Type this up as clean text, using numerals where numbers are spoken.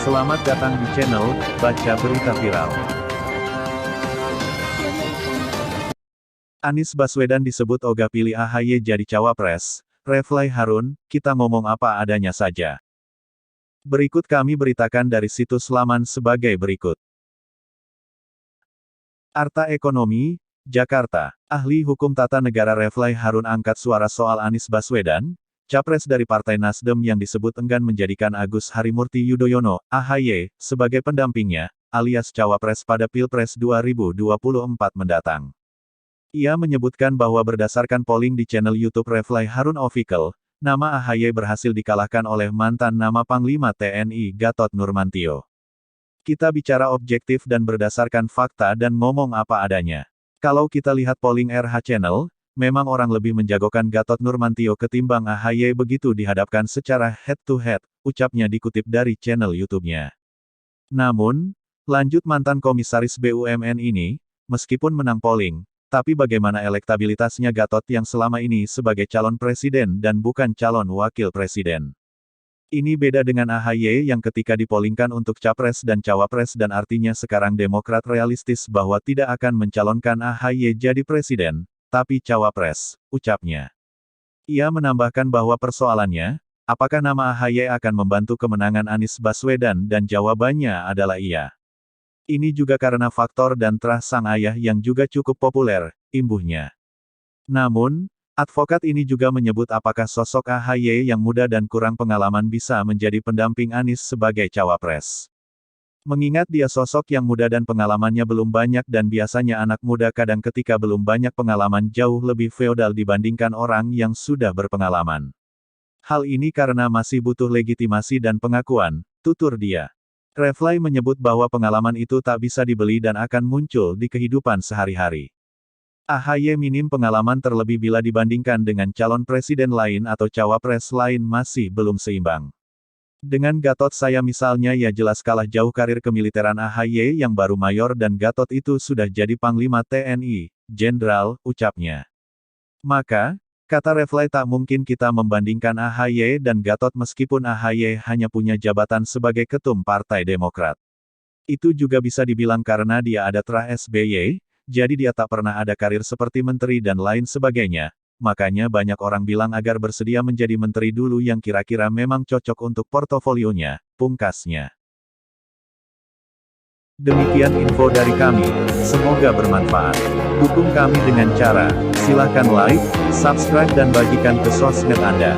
Selamat datang di channel Baca Berita Viral. Anies Baswedan disebut ogah pilih AHY jadi cawapres. Refly Harun, kita ngomong apa adanya saja. Berikut kami beritakan dari situs laman sebagai berikut. Arta Ekonomi, Jakarta. Ahli Hukum Tata Negara Refly Harun angkat suara soal Anies Baswedan, capres dari Partai Nasdem yang disebut enggan menjadikan Agus Harimurti Yudhoyono, AHY, sebagai pendampingnya, alias cawapres pada Pilpres 2024 mendatang. Ia menyebutkan bahwa berdasarkan polling di channel YouTube Refly Harun Official, nama AHY berhasil dikalahkan oleh mantan nama Panglima TNI Gatot Nurmantio. Kita bicara objektif dan berdasarkan fakta dan ngomong apa adanya. Kalau kita lihat polling RH Channel, memang orang lebih menjagokan Gatot Nurmantio ketimbang AHY begitu dihadapkan secara head-to-head, ucapnya dikutip dari channel YouTube-nya. Namun, lanjut mantan komisaris BUMN ini, meskipun menang polling, tapi bagaimana elektabilitasnya Gatot yang selama ini sebagai calon presiden dan bukan calon wakil presiden. Ini beda dengan AHY yang ketika dipollingkan untuk capres dan cawapres dan artinya sekarang Demokrat realistis bahwa tidak akan mencalonkan AHY jadi presiden, tapi cawapres, ucapnya. Ia menambahkan bahwa persoalannya, apakah nama AHY akan membantu kemenangan Anies Baswedan dan jawabannya adalah iya. Ini juga karena faktor dan terah sang ayah yang juga cukup populer, imbuhnya. Namun, advokat ini juga menyebut apakah sosok AHY yang muda dan kurang pengalaman bisa menjadi pendamping Anies sebagai cawapres. Mengingat dia sosok yang muda dan pengalamannya belum banyak dan biasanya anak muda kadang ketika belum banyak pengalaman jauh lebih feodal dibandingkan orang yang sudah berpengalaman. Hal ini karena masih butuh legitimasi dan pengakuan, tutur dia. Refly menyebut bahwa pengalaman itu tak bisa dibeli dan akan muncul di kehidupan sehari-hari. AHY minim pengalaman terlebih bila dibandingkan dengan calon presiden lain atau cawapres lain masih belum seimbang. Dengan Gatot saya misalnya ya jelas kalah jauh karir kemiliteran AHY yang baru mayor dan Gatot itu sudah jadi Panglima TNI, Jenderal, ucapnya. Maka, kata Refly tak mungkin kita membandingkan AHY dan Gatot meskipun AHY hanya punya jabatan sebagai ketum Partai Demokrat. Itu juga bisa dibilang karena dia ada terah SBY, jadi dia tak pernah ada karir seperti menteri dan lain sebagainya. Makanya banyak orang bilang agar bersedia menjadi menteri dulu yang kira-kira memang cocok untuk portofolionya, pungkasnya. Demikian info dari kami, semoga bermanfaat. Dukung kami dengan cara, silahkan like, subscribe dan bagikan ke sosmed Anda.